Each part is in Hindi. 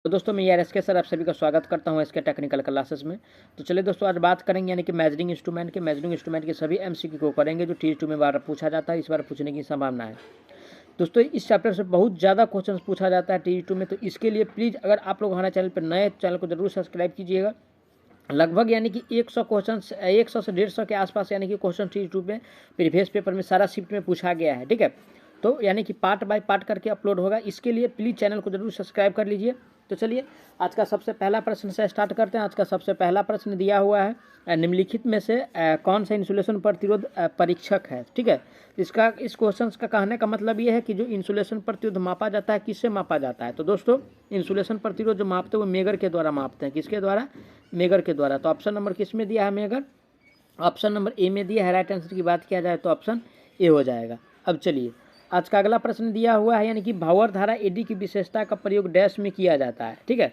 तो दोस्तों मैं यार एसके सर आप सभी का स्वागत करता हूं इसके टेक्निकल क्लासेस में। तो चलिए दोस्तों आज बात करेंगे यानी कि मेजरिंग इंस्ट्रूमेंट के सभी एमसीक्यू को करेंगे जो टी2 में बार पूछा जाता है, इस बार पूछने की संभावना है। दोस्तों इस चैप्टर से बहुत ज़्यादा क्वेश्चन पूछा जाता है टी2 में, तो इसके लिए प्लीज़ अगर आप लोग हमारे चैनल पर नए चैनल को जरूर सब्सक्राइब कीजिएगा। लगभग यानी कि 100 क्वेश्चन 100 से 150 के आसपास यानी कि क्वेश्चन टी2 में प्रीवियस पेपर में सारा शिफ्ट में पूछा गया है, ठीक है। तो यानी कि पार्ट बाय पार्ट करके अपलोड होगा, इसके लिए प्लीज़ चैनल को जरूर सब्सक्राइब कर लीजिए। तो चलिए आज का सबसे पहला प्रश्न से स्टार्ट करते हैं। आज का सबसे पहला प्रश्न दिया हुआ है निम्नलिखित में से कौन सा इंसुलेशन प्रतिरोध परीक्षक है, ठीक है। इस क्वेश्चन का कहने का मतलब ये है कि जो इंसुलेशन प्रतिरोध मापा जाता है किससे मापा जाता है। तो दोस्तों इंसुलेशन प्रतिरोध जो मापते हैं वो मेगर के द्वारा मापते हैं। किसके द्वारा? मेगर के द्वारा। तो ऑप्शन नंबर किस में दिया है? मेगर। ऑप्शन नंबर ए में दिया है। राइट आंसर की बात किया जाए तो ऑप्शन ए हो जाएगा। अब चलिए आज का अगला प्रश्न दिया हुआ है यानी कि भावर धारा एडी की विशेषता का प्रयोग डैश में किया जाता है, ठीक है।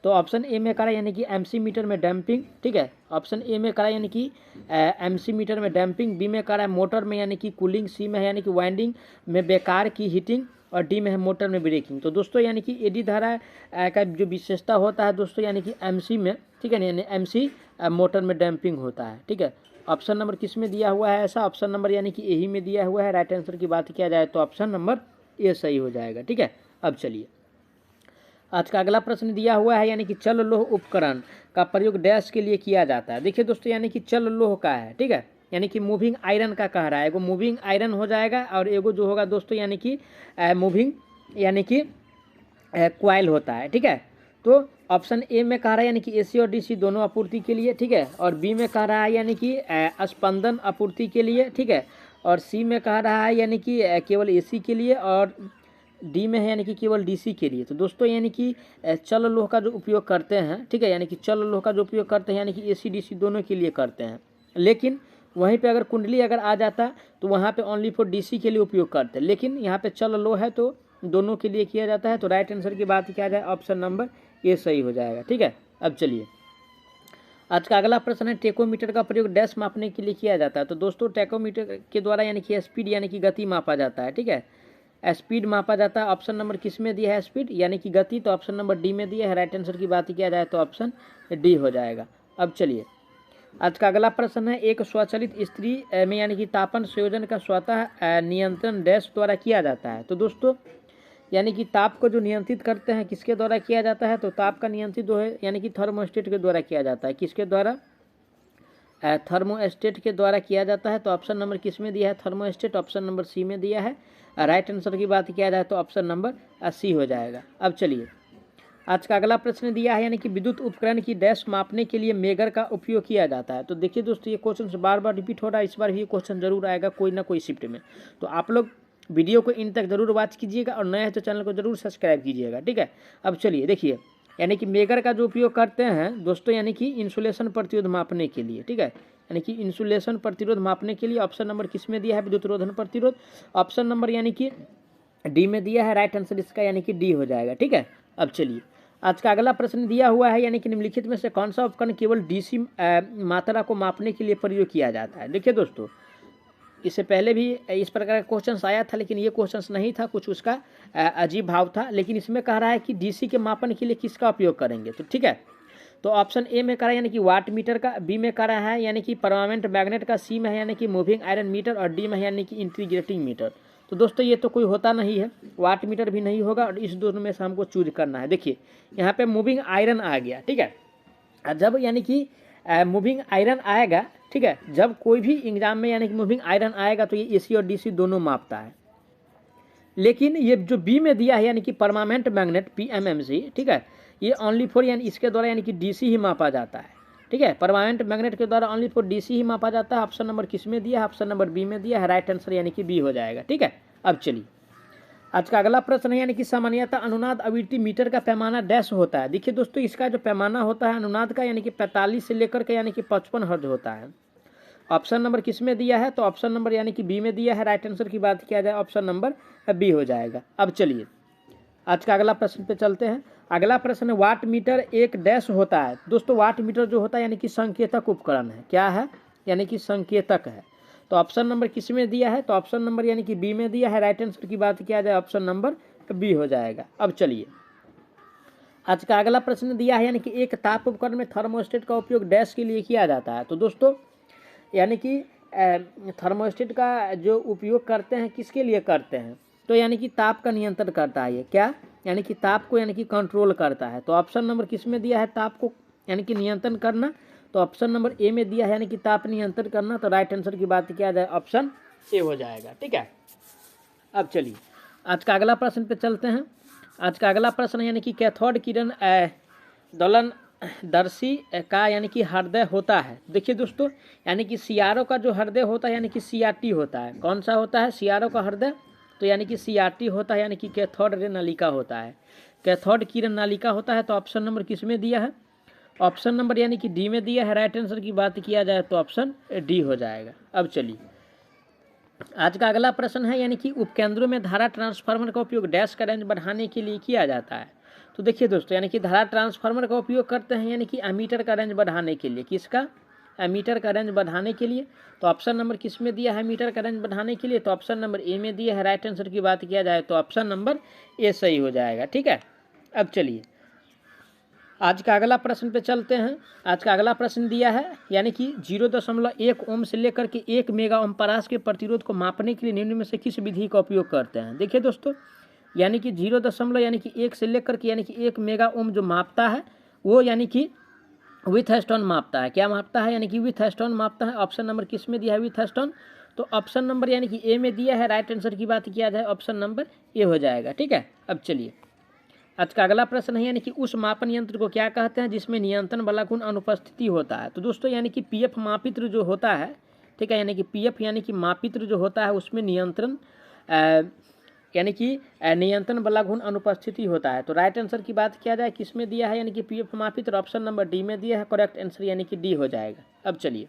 तो ऑप्शन ए में करा यानी कि एमसी मीटर में डैम्पिंग, ठीक है। ऑप्शन ए में करा यानी कि एमसी मीटर में डैम्पिंग, बी में करा मोटर में यानी कि कूलिंग, सी में है यानी कि वाइंडिंग में बेकार की हीटिंग और डी में है मोटर में ब्रेकिंग। तो दोस्तों यानी कि एडी धारा का जो विशेषता होता है दोस्तों यानी कि एमसी में, ठीक है, यानी एमसी मोटर में डैम्पिंग होता है, ठीक है। ऑप्शन नंबर किस में दिया हुआ है? ऐसा ऑप्शन नंबर यानी कि यही में दिया हुआ है। राइट आंसर की बात किया जाए तो ऑप्शन नंबर ए सही हो जाएगा, ठीक है। अब चलिए आज का अगला प्रश्न दिया हुआ है यानी कि चल लोह उपकरण का प्रयोग डैश के लिए किया जाता है। देखिए दोस्तों यानी कि चल लोह का है, ठीक है, यानी कि मूविंग आयरन का कह रहा है। एगो मूविंग आयरन हो जाएगा और एगो जो होगा दोस्तों यानी कि मूविंग यानी कि क्वाइल होता है, ठीक है। तो ऑप्शन ए में कह रहा है यानी कि एसी और डीसी दोनों आपूर्ति के लिए, ठीक है। और बी में कह रहा है यानी कि स्पंदन आपूर्ति के लिए, ठीक है। और सी में कह रहा है यानी कि केवल एसी के लिए और डी में है यानी कि केवल डीसी के लिए। तो दोस्तों यानी कि चल लोह का जो उपयोग करते हैं, ठीक है, यानी कि चल लोह का जो उपयोग करते हैं यानी कि एसी डीसी दोनों के लिए करते हैं। लेकिन वहीं पे अगर कुंडली अगर आ जाता तो वहाँ पे ओनली फॉर डीसी के लिए उपयोग करते हैं, लेकिन यहाँ पे चल लोह है तो दोनों के लिए किया जाता है। तो राइट आंसर की बात किया जाए ऑप्शन नंबर ए सही हो जाएगा, ठीक है। अब चलिए आज का अगला प्रश्न है टेकोमीटर का प्रयोग डैश मापने के लिए किया जाता है। तो दोस्तों टेकोमीटर के द्वारा यानी कि स्पीड यानी कि गति मापा जाता है, ठीक है। स्पीड मापा जाता है। ऑप्शन नंबर किस में दिया है? स्पीड यानी कि गति, तो ऑप्शन नंबर डी में दिया है। राइट आंसर की बात किया जाए तो ऑप्शन डी हो जाएगा। अब चलिए आज का अगला प्रश्न है एक स्वचालित स्त्री में यानी कि तापन संयोजन का स्वतः नियंत्रण डैश द्वारा किया जाता है। तो दोस्तों यानी कि ताप को जो नियंत्रित करते हैं किसके द्वारा किया जाता है? तो ताप का नियंत्रित जो है यानी कि थर्मोस्टेट के द्वारा किया जाता है। किसके द्वारा? थर्मोस्टेट के द्वारा किया जाता है। तो ऑप्शन नंबर किस में दिया है? थर्मोस्टेट। ऑप्शन नंबर सी में दिया है। राइट आंसर की बात किया जाए तो ऑप्शन नंबर सी हो जाएगा। अब चलिए आज का अगला प्रश्न दिया है यानी कि विद्युत उपकरण की डैश मापने के लिए मेगर का उपयोग किया जाता है। तो देखिए दोस्तों ये क्वेश्चन बार बार रिपीट हो रहा है, इस बार भी ये क्वेश्चन जरूर आएगा कोई ना कोई शिफ्ट में। तो आप लोग वीडियो को इन तक जरूर वॉच कीजिएगा और नए हैं तो चैनल को जरूर सब्सक्राइब कीजिएगा, ठीक है। अब चलिए देखिए यानी कि मेगर का जो उपयोग करते हैं दोस्तों यानी कि इंसुलेशन प्रतिरोध मापने के लिए, ठीक है, यानी कि इंसुलेशन प्रतिरोध मापने के लिए ऑप्शन नंबर किस में दिया है? विद्युत रोधन प्रतिरोध। ऑप्शन नंबर यानी कि डी में दिया है। राइट आंसर इसका यानी कि डी हो जाएगा, ठीक है। अब चलिए आज का अगला प्रश्न दिया हुआ है यानी कि निम्नलिखित में से कौन सा उपकरण केवल डीसी मात्रा को मापने के लिए प्रयोग किया जाता है। देखिए दोस्तों इससे पहले भी इस प्रकार का क्वेश्चन आया था, लेकिन ये क्वेश्चन नहीं था, कुछ उसका अजीब भाव था। लेकिन इसमें कह रहा है कि डीसी के मापन के लिए किसका उपयोग करेंगे, तो ठीक है। तो ऑप्शन ए में करा यानी कि वाट मीटर का, बी में करा है यानी कि परमानेंट मैग्नेट का, सी में है यानी कि मूविंग आयरन मीटर और डी में है यानी कि इंटीग्रेटिंग मीटर। तो दोस्तों ये तो कोई होता नहीं है, वाट मीटर भी नहीं होगा और इस दोनों में से हमको चूज करना है। देखिए यहाँ पे मूविंग आयरन आ गया, ठीक है। जब यानी कि मूविंग आयरन आएगा, ठीक है, जब कोई भी एग्जाम में यानी कि मूविंग आयरन आएगा तो ये एसी और डीसी दोनों मापता है। लेकिन ये जो बी में दिया है यानी कि परमानेंट मैग्नेट पीएमएमसी, ठीक है, ये ओनली फॉर यानी इसके द्वारा यानी कि डीसी ही मापा जाता है, ठीक है। परमानेंट मैग्नेट के द्वारा ओनली फॉर डीसी ही मापा जाता है। ऑप्शन नंबर किस में दिया है? ऑप्शन नंबर बी में दिया है। राइट आंसर यानी कि बी हो जाएगा, ठीक है। अब चलिए आज का अगला प्रश्न है यानी कि सामान्यतः अनुनाद आवृत्ति मीटर का पैमाना डैश होता है। देखिए दोस्तों इसका जो पैमाना होता है अनुनाद का यानी कि 45 से लेकर के यानी कि 55 हर्ट्ज होता है। ऑप्शन नंबर किस में दिया है? तो ऑप्शन नंबर यानी कि बी में दिया है। राइट आंसर की बात किया जाए ऑप्शन नंबर बी हो जाएगा। अब चलिए आज का अगला प्रश्न पे चलते हैं। अगला प्रश्न है वाट मीटर एक डैश होता है। दोस्तों वाट मीटर जो होता है यानी कि संकेतक उपकरण है। क्या है? यानी कि संकेतक है। तो ऑप्शन नंबर किस में दिया है? तो ऑप्शन नंबर यानी कि बी में दिया है। राइट आंसर की बात किया जाए ऑप्शन नंबर बी हो जाएगा। अब चलिए आज का अगला प्रश्न दिया है यानी कि एक ताप उपकरण में थर्मोस्टेट का उपयोग डैश के लिए किया जाता है। तो दोस्तों यानी कि थर्मोस्टेट का जो उपयोग करते हैं किसके लिए करते हैं, तो यानी कि ताप का नियंत्रण करता है ये, क्या यानी कि ताप को यानी कि कंट्रोल करता है। तो ऑप्शन नंबर किस में दिया है, ताप को यानी कि नियंत्रण करना, तो ऑप्शन नंबर ए में दिया है यानी कि ताप नियंत्रण करना। तो राइट आंसर की बात किया जाए ऑप्शन ए हो जाएगा। ठीक है, अब चलिए आज का अगला प्रश्न पे चलते हैं। आज का अगला प्रश्न यानी कि कैथोड किरण दोलन दर्शी का यानी कि हृदय होता है। देखिए दोस्तों यानी कि सीआरओ का जो हृदय होता है यानी कि सीआरटी होता है। कौन सा होता है सीआरओ का हृदय, तो यानी कि सीआरटी होता है यानी कि कैथोड रे नलिका होता है, कैथोड किरण नलिका होता है। तो ऑप्शन नंबर किस में दिया है, ऑप्शन नंबर यानी कि डी में दिया है। राइट आंसर की बात किया जाए तो ऑप्शन डी हो जाएगा। अब चलिए आज का अगला प्रश्न है यानी कि उपकेंद्रों में धारा ट्रांसफार्मर का उपयोग डैश का रेंज बढ़ाने के लिए किया जाता है। तो देखिए दोस्तों यानी कि धारा ट्रांसफार्मर का उपयोग करते हैं यानी कि एमीटर का रेंज बढ़ाने के लिए, किसका, एमीटर का रेंज बढ़ाने के लिए। तो ऑप्शन नंबर किस में दिया है मीटर का रेंज बढ़ाने के लिए, तो ऑप्शन नंबर ए में दिया है। राइट आंसर की बात किया जाए तो ऑप्शन नंबर ए सही हो जाएगा। ठीक है, अब चलिए आज का अगला प्रश्न पे चलते हैं। आज का अगला प्रश्न दिया है यानी कि 0.1 ओम से लेकर के 1 मेगा ओम परास के प्रतिरोध को मापने के लिए निम्न में से किस विधि का उपयोग करते हैं। देखिए दोस्तों यानी कि 0 यानी कि 1 से लेकर के यानी कि 1 मेगा ओम जो मापता है वो यानी कि विथ स्टोन मापता है। क्या मापता है, यानी कि विथ स्टोन मापता है। ऑप्शन नंबर किस में दिया है, विथ स्टोन। तो ऑप्शन नंबर यानी कि ए में दिया है। राइट आंसर की बात किया जाए ऑप्शन नंबर ए हो जाएगा। ठीक है, अब चलिए आज का अगला प्रश्न है यानी कि उस मापन यंत्र को क्या कहते हैं जिसमें नियंत्रण वाला गुण अनुपस्थिति होता है। तो दोस्तों यानी कि पीएफ मापित्र जो होता है, ठीक है, यानी कि पीएफ यानी कि मापित्र जो होता है उसमें नियंत्रण यानी कि नियंत्रण वाला गुण अनुपस्थिति होता है। तो राइट आंसर की बात किया जाए किस में दिया है यानी कि पीएफ मापित्र, ऑप्शन नंबर डी में दिया है। करेक्ट आंसर यानी कि डी हो जाएगा। अब चलिए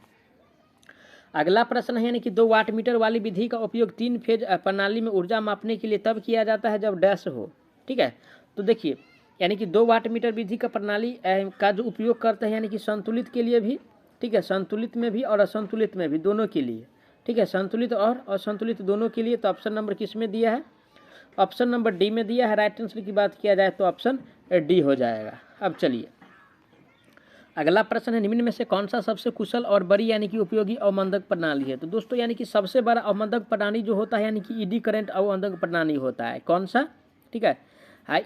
अगला प्रश्न है यानी कि 2 वाट मीटर वाली विधि का उपयोग 3 फेज प्रणाली में ऊर्जा मापने के लिए तब किया जाता है जब डैश हो। ठीक है, तो देखिए यानी कि 2 वाट मीटर विधि का प्रणाली का जो उपयोग करते हैं यानी कि संतुलित के लिए भी, ठीक है, संतुलित में भी और असंतुलित में भी, दोनों के लिए। ठीक है, संतुलित और असंतुलित दोनों के लिए। तो ऑप्शन नंबर किस में दिया है, ऑप्शन नंबर डी में दिया है। राइट आंसर की बात किया जाए तो ऑप्शन डी हो जाएगा। अब चलिए अगला प्रश्न है निम्न में से कौन सा सबसे कुशल और बड़ी यानी कि उपयोगी अवमंदक प्रणाली है। तो दोस्तों यानी कि सबसे बड़ा अवमंदक प्रणाली जो होता है यानी कि ईडी करंट अवमंदक प्रणाली होता है। कौन सा, ठीक है,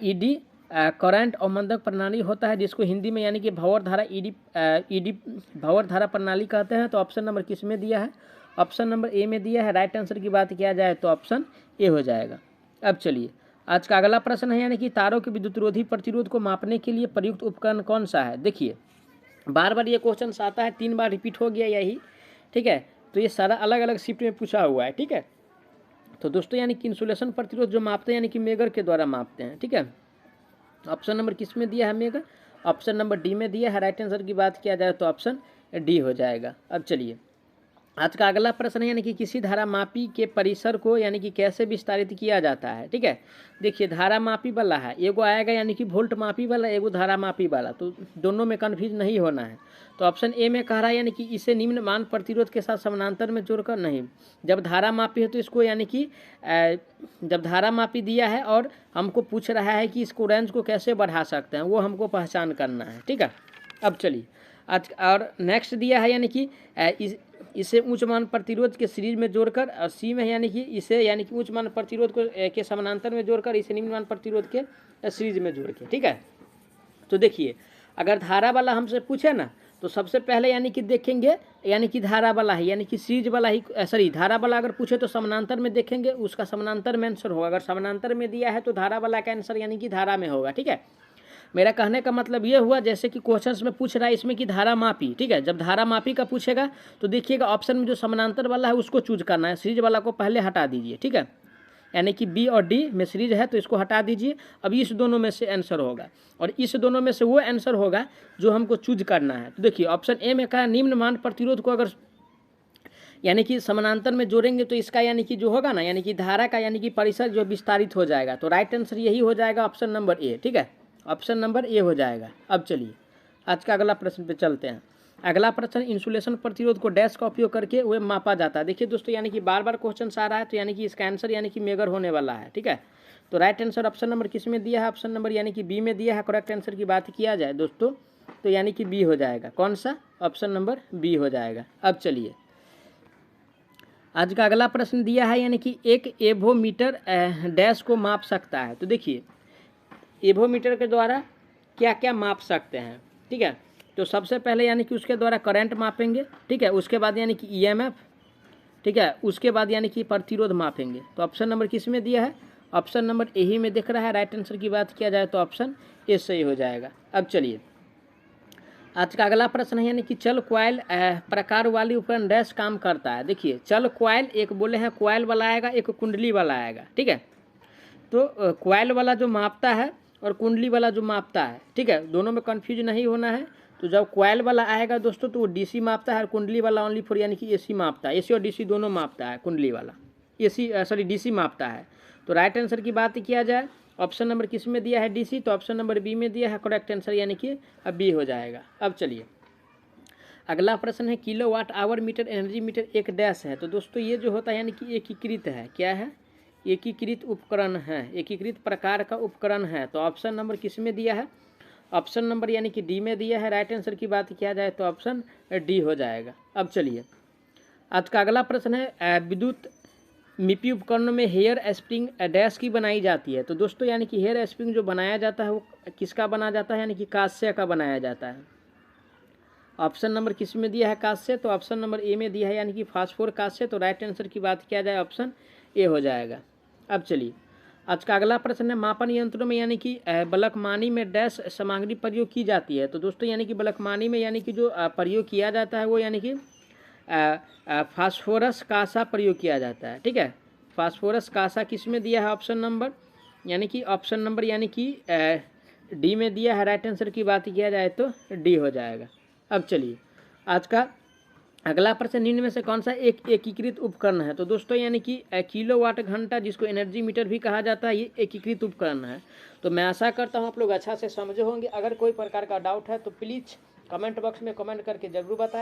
ईडी करंट अवमंदक प्रणाली होता है, जिसको हिंदी में यानी कि भंवर धारा ईडी भंवर धारा प्रणाली कहते हैं। तो ऑप्शन नंबर किस में दिया है, ऑप्शन नंबर ए में दिया है। राइट आंसर की बात किया जाए तो ऑप्शन ए हो जाएगा। अब चलिए आज का अगला प्रश्न है यानी कि तारों के विद्युतरोधी प्रतिरोध को मापने के लिए प्रयुक्त उपकरण कौन सा है। देखिए बार बार ये क्वेश्चन आता है, 3 बार रिपीट हो गया यही। ठीक है, तो ये सारा अलग अलग शिफ्ट में पूछा हुआ है। ठीक है, तो दोस्तों यानी कि इंसुलेशन प्रतिरोध जो मापते हैं यानी कि मेगर के द्वारा मापते हैं। ठीक है, ऑप्शन नंबर किस में दिया है, मेगर, ऑप्शन नंबर डी में दिया है। राइट आंसर की बात किया जाए तो ऑप्शन डी हो जाएगा। अब चलिए आज का अगला प्रश्न है यानी कि किसी धारा मापी के परिसर को यानी कि कैसे विस्तारित किया जाता है। ठीक है, देखिए धारा मापी वाला है, एगो आएगा यानी कि वोल्ट मापी वाला, एगो धारा मापी वाला, तो दोनों में कन्फ्यूज नहीं होना है। तो ऑप्शन ए में कह रहा है यानी कि इसे निम्न मान प्रतिरोध के साथ समानांतर में जोड़कर, नहीं, जब धारा मापी है तो इसको यानी कि जब धारा मापी दिया है और हमको पूछ रहा है कि इसको रेंज को कैसे बढ़ा सकते हैं, वो हमको पहचान करना है। ठीक है, अब चलिए आज और नेक्स्ट दिया है यानी कि इसे उच्च मान प्रतिरोध के सीरीज में जोड़कर, और सी में यानी कि इसे यानी कि उच्च मान प्रतिरोध को के समानांतर में जोड़कर इसे निम्न मान प्रतिरोध के सीरीज में जोड़ के। ठीक है, तो देखिए अगर धारा वाला हमसे पूछे ना तो सबसे पहले यानी कि देखेंगे यानी कि धारा वाला है यानी कि सीरीज वाला ही, सॉरी धारा वाला अगर पूछे तो समानांतर में देखेंगे, उसका समानांतर में आंसर होगा। अगर समानांतर में दिया है तो धारा वाला का आंसर यानी कि धारा में होगा। ठीक है, मेरा कहने का मतलब ये हुआ जैसे कि क्वेश्चंस में पूछ रहा है इसमें कि धारा मापी। ठीक है, जब धारा मापी का पूछेगा तो देखिएगा ऑप्शन में जो समानांतर वाला है उसको चूज करना है, सीरीज वाला को पहले हटा दीजिए। ठीक है, यानी कि बी और डी में सीरीज है तो इसको हटा दीजिए। अब इस दोनों में से आंसर होगा और इस दोनों में से वो आंसर होगा जो हमको चूज करना है। तो देखिए ऑप्शन ए में कहा निम्न मान प्रतिरोध को अगर यानी कि समानांतर में जोड़ेंगे तो इसका यानी कि जो होगा ना यानी कि धारा का यानी कि परिसर जो विस्तारित हो जाएगा। तो राइट आंसर यही हो जाएगा ऑप्शन नंबर ए। ठीक है, ऑप्शन नंबर ए हो जाएगा। अब चलिए आज का अगला प्रश्न पे चलते हैं। अगला प्रश्न, इंसुलेशन प्रतिरोध को डैश का उपयोग करके वह मापा जाता है। देखिए दोस्तों, यानी कि बार बार क्वेश्चन आ रहा है, तो यानी कि इसका आंसर यानी कि मेगर होने वाला है। ठीक है, तो राइट आंसर ऑप्शन नंबर किस में दिया है? ऑप्शन नंबर यानी कि बी में दिया है। करेक्ट आंसर की बात किया जाए दोस्तों तो यानी कि बी हो जाएगा। कौन सा? ऑप्शन नंबर बी हो जाएगा। अब चलिए आज का अगला प्रश्न दिया है, यानी कि एक एवोमीटर डैश को माप सकता है। तो देखिए एवोमीटर के द्वारा क्या क्या माप सकते हैं। ठीक है, तो सबसे पहले यानी कि उसके द्वारा करंट मापेंगे। ठीक है, उसके बाद यानी कि ईएमएफ। ठीक है, उसके बाद यानी कि प्रतिरोध मापेंगे। तो ऑप्शन नंबर किस में दिया है? ऑप्शन नंबर ए ही में दिख रहा है। राइट आंसर की बात किया जाए तो ऑप्शन ए सही हो जाएगा। अब चलिए आज का अगला प्रश्न है, यानी कि चल क्वाइल प्रकार वाली उपकरण डैश काम करता है। देखिए चल क्वाइल, एक बोले हैं क्वाइल वाला आएगा, एक कुंडली वाला आएगा। ठीक है, तो क्वाइल वाला जो मापता है और कुंडली वाला जो मापता है, ठीक है, दोनों में कंफ्यूज नहीं होना है। तो जब क्वाइल वाला आएगा दोस्तों तो वो डीसी मापता है, और कुंडली वाला ओनली फॉर यानी कि एसी मापता है। एसी और डीसी दोनों मापता है। कुंडली वाला डीसी मापता है। तो राइट आंसर की बात किया जाए, ऑप्शन नंबर किस में दिया है? डीसी। तो ऑप्शन नंबर बी में दिया है। करेक्ट आंसर यानी कि अब बी हो जाएगा। अब चलिए अगला प्रश्न है, kilowatt hour meter energy meter एक डैश है। तो दोस्तों ये जो होता है यानी कि एकीकृत है। क्या है? एकीकृत उपकरण है, एकीकृत प्रकार का उपकरण है। तो ऑप्शन नंबर किस में दिया है? ऑप्शन नंबर यानी कि डी में दिया है। राइट आंसर की बात किया जाए तो ऑप्शन डी हो जाएगा। अब चलिए आज का अगला प्रश्न है, विद्युत मिपी उपकरणों में हेयर स्प्रिंग डैश की बनाई जाती है। तो दोस्तों यानी कि हेयर स्प्रिंग जो बनाया जाता है वो किसका बना जाता है? यानी कि कांस्य का बनाया जाता है। ऑप्शन नंबर किस में दिया है? कांस्य। तो ऑप्शन नंबर ए में दिया है, यानी कि फास्फोर कांस्य। तो राइट आंसर की बात किया जाए ऑप्शन ए हो जाएगा। अब चलिए आज का अगला प्रश्न है, मापन यंत्रों में यानी कि बलकमानी में डैश सामग्री प्रयोग की जाती है। तो दोस्तों यानी कि बलकमानी में यानी कि जो प्रयोग किया जाता है वो यानी कि फास्फोरस कांसा प्रयोग किया जाता है। ठीक है, फास्फोरस कांसा किस में दिया है? ऑप्शन नंबर यानी कि ऑप्शन नंबर यानी कि डी में दिया है। राइट आंसर की बात किया जाए तो डी हो जाएगा। अब चलिए आज का अगला प्रश्न, निम्न में से कौन सा एक एकीकृत उपकरण है? तो दोस्तों यानी कि किलोवाट घंटा, जिसको एनर्जी मीटर भी कहा जाता है, ये एकीकृत उपकरण है। तो मैं आशा करता हूँ आप लोग अच्छा से समझे होंगे। अगर कोई प्रकार का डाउट है तो प्लीज़ कमेंट बॉक्स में कमेंट करके ज़रूर बताएं।